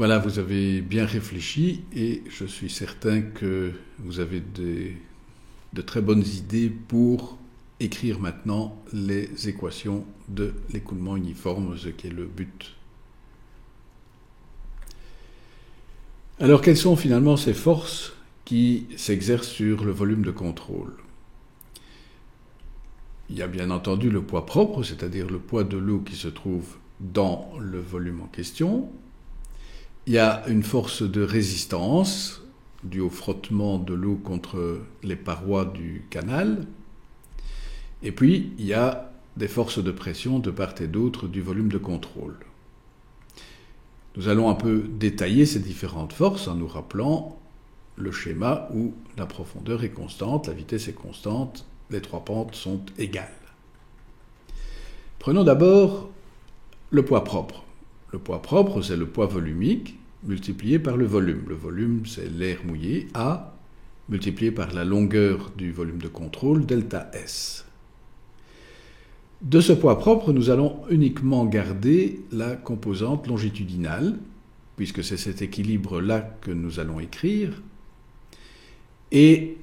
Voilà, vous avez bien réfléchi et je suis certain que vous avez de très bonnes idées pour écrire maintenant les équations de l'écoulement uniforme, ce qui est le but. Alors, quelles sont finalement ces forces qui s'exercent sur le volume de contrôle? Il y a bien entendu le poids propre, c'est-à-dire le poids de l'eau qui se trouve dans le volume en question. Il y a une force de résistance due au frottement de l'eau contre les parois du canal. Et puis, il y a des forces de pression de part et d'autre du volume de contrôle. Nous allons un peu détailler ces différentes forces en nous rappelant le schéma où la profondeur est constante, la vitesse est constante, les trois pentes sont égales. Prenons d'abord le poids propre. Le poids propre, c'est le poids volumique multiplié par le volume. Le volume, c'est l'air mouillé, A, multiplié par la longueur du volume de contrôle, delta S. De ce poids propre, nous allons uniquement garder la composante longitudinale, puisque c'est cet équilibre-là que nous allons écrire. Et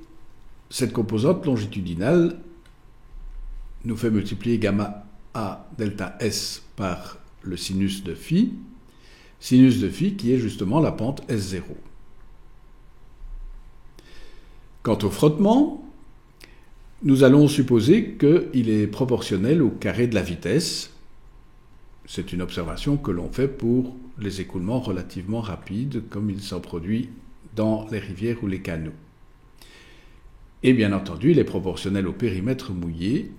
cette composante longitudinale nous fait multiplier gamma A delta S par le sinus de phi qui est justement la pente S0. Quant au frottement, nous allons supposer qu'il est proportionnel au carré de la vitesse. C'est une observation que l'on fait pour les écoulements relativement rapides, comme il s'en produit dans les rivières ou les canaux. Et bien entendu, il est proportionnel au périmètre mouillé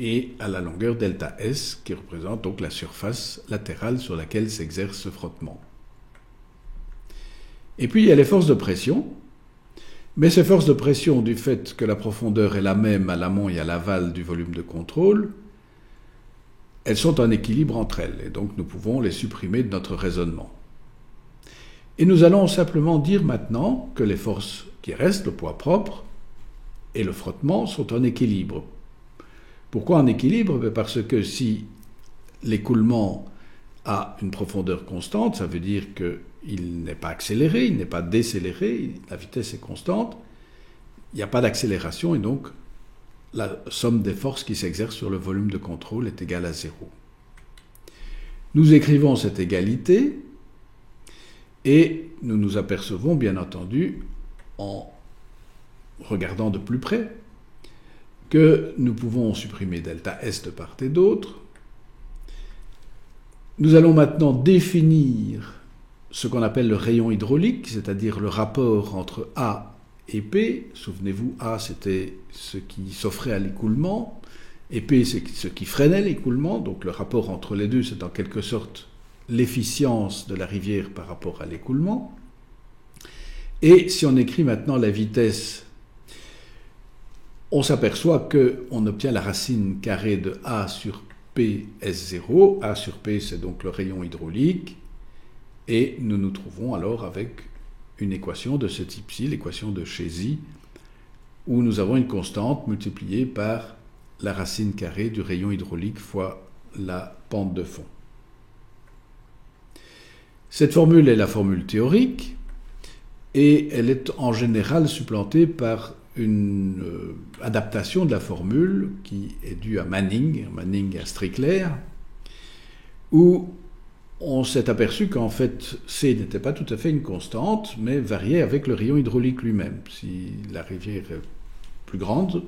et à la longueur delta S, qui représente donc la surface latérale sur laquelle s'exerce ce frottement. Et puis il y a les forces de pression, mais ces forces de pression, du fait que la profondeur est la même à l'amont et à l'aval du volume de contrôle, elles sont en équilibre entre elles, et donc nous pouvons les supprimer de notre raisonnement. Et nous allons simplement dire maintenant que les forces qui restent, le poids propre et le frottement, sont en équilibre. Pourquoi en équilibre? Parce que si l'écoulement a une profondeur constante, ça veut dire qu'il n'est pas accéléré, il n'est pas décéléré, la vitesse est constante, il n'y a pas d'accélération et donc la somme des forces qui s'exercent sur le volume de contrôle est égale à 0. Nous écrivons cette égalité et nous nous apercevons bien entendu en regardant de plus près que nous pouvons supprimer delta S de part et d'autre. Nous allons maintenant définir ce qu'on appelle le rayon hydraulique, c'est-à-dire le rapport entre A et P. Souvenez-vous, A c'était ce qui s'offrait à l'écoulement, et P c'est ce qui freinait l'écoulement, donc le rapport entre les deux c'est en quelque sorte l'efficience de la rivière par rapport à l'écoulement. Et si on écrit maintenant la vitesse, on s'aperçoit qu'on obtient la racine carrée de A sur P S0. A sur P, c'est donc le rayon hydraulique. Et nous nous trouvons alors avec une équation de ce type-ci, l'équation de Chézy, où nous avons une constante multipliée par la racine carrée du rayon hydraulique fois la pente de fond. Cette formule est la formule théorique, et elle est en général supplantée par une adaptation de la formule qui est due à Manning et à Strickler, où on s'est aperçu qu'en fait C n'était pas tout à fait une constante, mais variait avec le rayon hydraulique lui-même. Si la rivière est plus grande,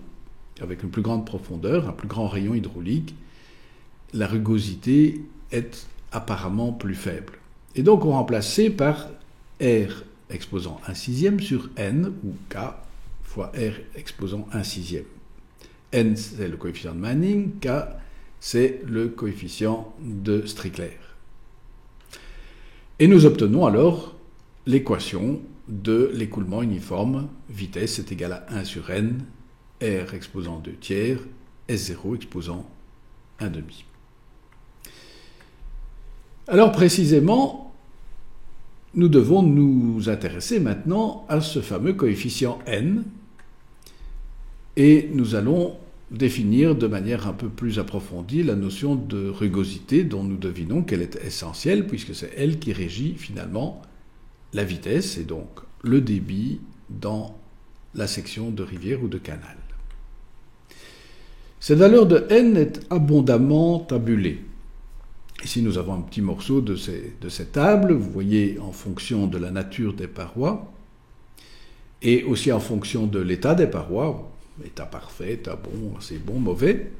avec une plus grande profondeur, un plus grand rayon hydraulique, la rugosité est apparemment plus faible. Et donc on remplace C par R exposant 1/6 sur N, ou K, fois R exposant 1/6. N, c'est le coefficient de Manning, K, c'est le coefficient de Strickler. Et nous obtenons alors l'équation de l'écoulement uniforme, vitesse est égale à 1 sur N, R exposant 2/3, S0 exposant 1/2. Alors précisément, nous devons nous intéresser maintenant à ce fameux coefficient N, et nous allons définir de manière un peu plus approfondie la notion de rugosité dont nous devinons qu'elle est essentielle puisque c'est elle qui régit finalement la vitesse et donc le débit dans la section de rivière ou de canal. Cette valeur de n est abondamment tabulée. Ici, nous avons un petit morceau de ces tables. Vous voyez en fonction de la nature des parois et aussi en fonction de l'état des parois, état parfait, état bon, assez bon, mauvais,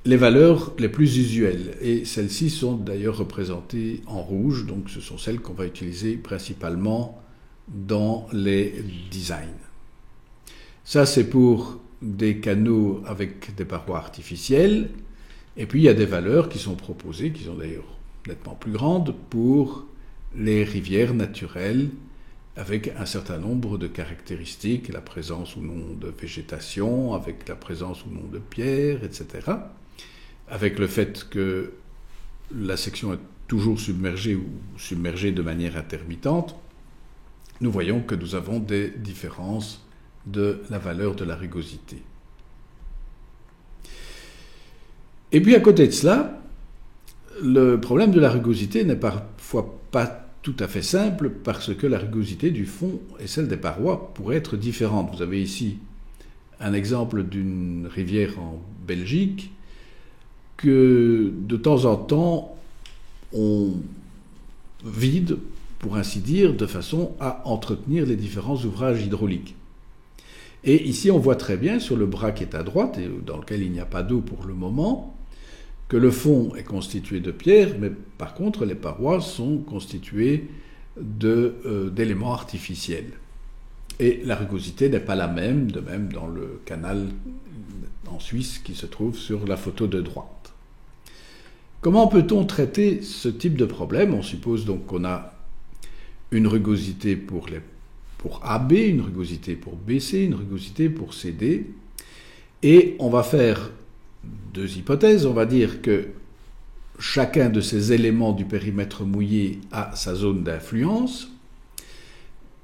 les valeurs les plus usuelles. Et celles-ci sont d'ailleurs représentées en rouge, donc ce sont celles qu'on va utiliser principalement dans les designs. Ça, c'est pour des canaux avec des parois artificielles. Et puis, il y a des valeurs qui sont proposées, qui sont d'ailleurs nettement plus grandes, pour les rivières naturelles, avec un certain nombre de caractéristiques, la présence ou non de végétation, avec la présence ou non de pierres, etc. Avec le fait que la section est toujours submergée ou submergée de manière intermittente, nous voyons que nous avons des différences de la valeur de la rugosité. Et puis à côté de cela, le problème de la rugosité n'est parfois pas tout à fait simple parce que la rugosité du fond et celle des parois pourraient être différentes. Vous avez ici un exemple d'une rivière en Belgique que de temps en temps on vide, pour ainsi dire, de façon à entretenir les différents ouvrages hydrauliques. Et ici on voit très bien sur le bras qui est à droite et dans lequel il n'y a pas d'eau pour le moment, que le fond est constitué de pierres, mais par contre les parois sont constituées d'éléments artificiels. Et la rugosité n'est pas la même, de même dans le canal en Suisse qui se trouve sur la photo de droite. Comment peut-on traiter ce type de problème? On suppose donc qu'on a une rugosité pour AB, une rugosité pour BC, une rugosité pour CD, et on va faire deux hypothèses. On va dire que chacun de ces éléments du périmètre mouillé a sa zone d'influence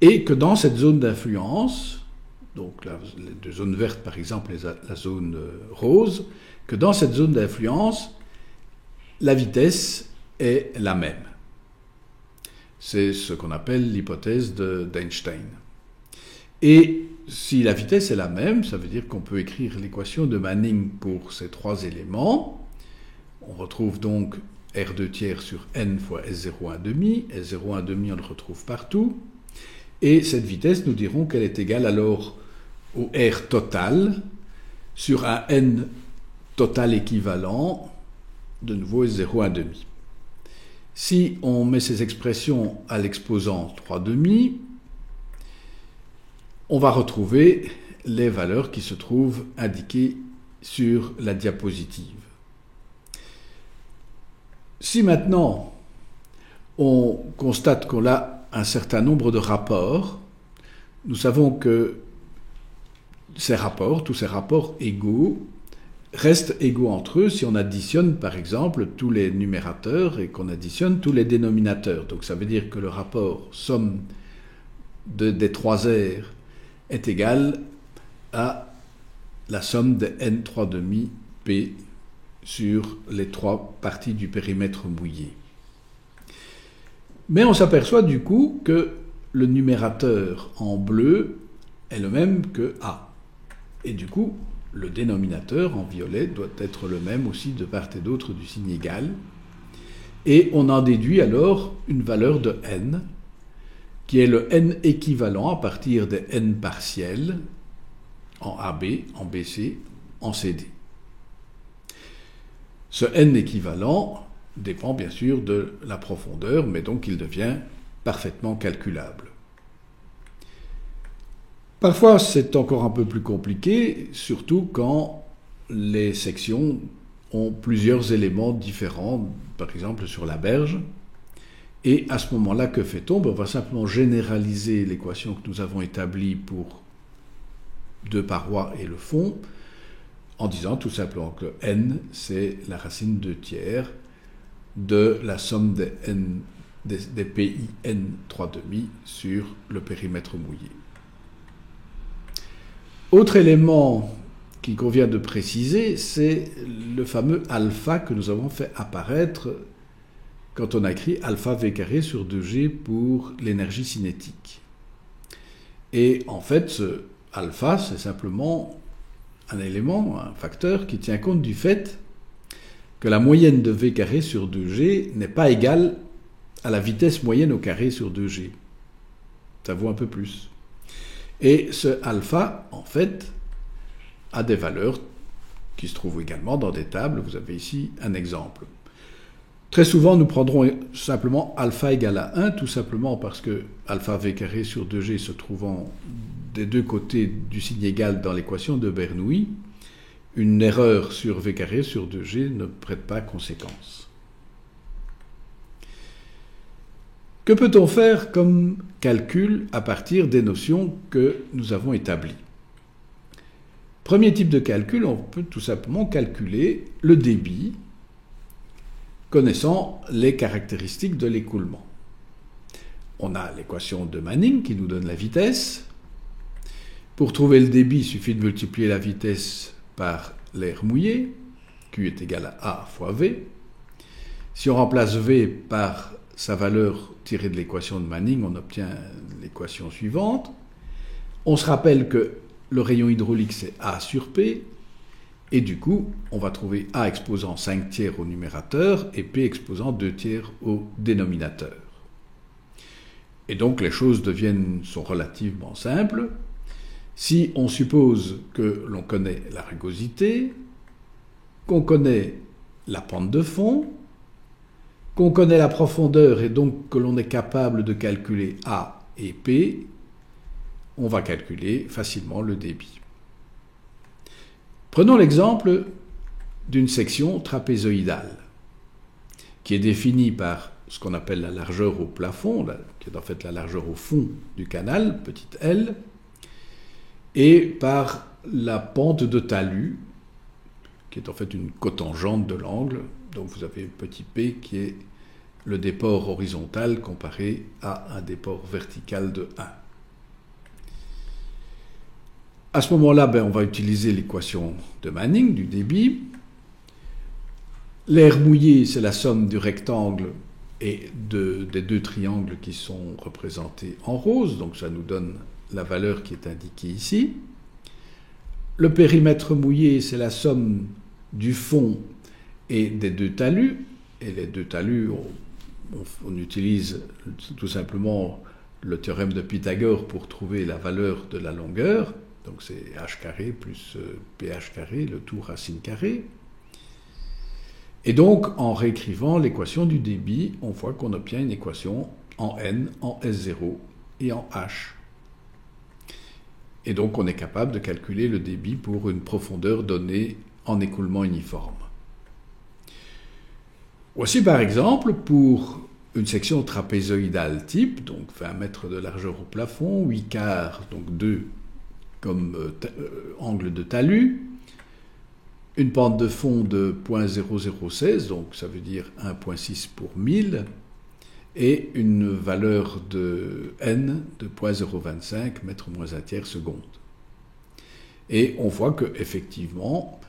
et que dans cette zone d'influence, donc la zone verte par exemple et la zone rose, que dans cette zone d'influence, la vitesse est la même. C'est ce qu'on appelle l'hypothèse d'Einstein. Et si la vitesse est la même, ça veut dire qu'on peut écrire l'équation de Manning pour ces trois éléments. On retrouve donc R2 tiers sur n fois S01,5. S01,5, on le retrouve partout. Et cette vitesse, nous dirons qu'elle est égale alors au R total sur un n total équivalent, de nouveau S01,5. Si on met ces expressions à l'exposant 3,5, on va retrouver les valeurs qui se trouvent indiquées sur la diapositive. Si maintenant on constate qu'on a un certain nombre de rapports, nous savons que tous ces rapports égaux, restent égaux entre eux si on additionne par exemple tous les numérateurs et qu'on additionne tous les dénominateurs. Donc ça veut dire que le rapport somme des trois R est égal à la somme de n3,5 P sur les trois parties du périmètre mouillé. Mais on s'aperçoit du coup que le numérateur en bleu est le même que A. Et du coup, le dénominateur en violet doit être le même aussi de part et d'autre du signe égal. Et on en déduit alors une valeur de n, qui est le n équivalent à partir des n partiels en AB, en BC, en CD. Ce n équivalent dépend bien sûr de la profondeur, mais donc il devient parfaitement calculable. Parfois c'est encore un peu plus compliqué, surtout quand les sections ont plusieurs éléments différents, par exemple sur la berge. Et à ce moment-là, que fait-on? On va simplement généraliser l'équation que nous avons établie pour deux parois et le fond, en disant tout simplement que n, c'est la racine 2 tiers de la somme des PI n 3,5 sur le périmètre mouillé. Autre élément qu'il convient de préciser, c'est le fameux alpha que nous avons fait apparaître quand on a écrit alpha v carré sur 2g pour l'énergie cinétique. Et en fait, ce alpha, c'est simplement un élément, un facteur qui tient compte du fait que la moyenne de v carré sur 2g n'est pas égale à la vitesse moyenne au carré sur 2g. Ça vaut un peu plus. Et ce alpha, en fait, a des valeurs qui se trouvent également dans des tables. Vous avez ici un exemple. Très souvent, nous prendrons simplement alpha égale à 1, tout simplement parce que alpha v carré sur 2g se trouvant des deux côtés du signe égal dans l'équation de Bernoulli, une erreur sur v carré sur 2g ne prête pas conséquence. Que peut-on faire comme calcul à partir des notions que nous avons établies? Premier type de calcul, on peut tout simplement calculer le débit connaissant les caractéristiques de l'écoulement. On a l'équation de Manning qui nous donne la vitesse. Pour trouver le débit, il suffit de multiplier la vitesse par l'air mouillé. Q est égal à A fois V. Si on remplace V par sa valeur tirée de l'équation de Manning, on obtient l'équation suivante. On se rappelle que le rayon hydraulique, c'est A sur P. Et du coup, on va trouver A exposant 5 tiers au numérateur et P exposant 2 tiers au dénominateur. Et donc, les choses sont relativement simples. Si on suppose que l'on connaît la rugosité, qu'on connaît la pente de fond, qu'on connaît la profondeur et donc que l'on est capable de calculer A et P, on va calculer facilement le débit. Prenons l'exemple d'une section trapézoïdale qui est définie par ce qu'on appelle la largeur au plafond, qui est en fait la largeur au fond du canal, petite L, et par la pente de talus, qui est en fait une cotangente de l'angle. Donc vous avez petit p qui est le déport horizontal comparé à un déport vertical de 1. À ce moment-là, on va utiliser l'équation de Manning du débit. L'air mouillé, c'est la somme du rectangle et des deux triangles qui sont représentés en rose, donc ça nous donne la valeur qui est indiquée ici. Le périmètre mouillé, c'est la somme du fond et des deux talus, et les deux talus, on utilise tout simplement le théorème de Pythagore pour trouver la valeur de la longueur, donc c'est h carré plus ph carré, le tout racine carrée. Et donc, en réécrivant l'équation du débit, on voit qu'on obtient une équation en n, en S0 et en h. Et donc, on est capable de calculer le débit pour une profondeur donnée en écoulement uniforme. Voici par exemple pour une section trapézoïdale type, donc 20 mètres de largeur au plafond, 8 quarts, donc 2 comme angle de talus, une pente de fond de 0,0016, donc ça veut dire 1,6 pour 1000, et une valeur de n de 0,025 mètres moins un tiers seconde. Et on voit que effectivement,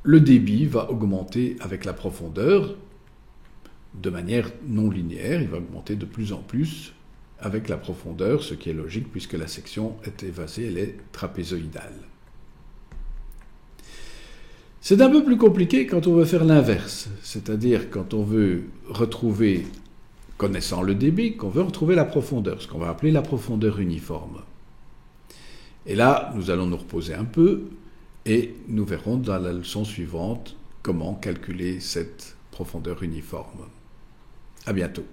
le débit va augmenter avec la profondeur de manière non linéaire, il va augmenter de plus en plus avec la profondeur, ce qui est logique puisque la section est évasée, elle est trapézoïdale. C'est un peu plus compliqué quand on veut faire l'inverse, c'est-à-dire quand on veut retrouver, connaissant le débit, qu'on veut retrouver la profondeur, ce qu'on va appeler la profondeur uniforme. Et là, nous allons nous reposer un peu et nous verrons dans la leçon suivante comment calculer cette profondeur uniforme. À bientôt.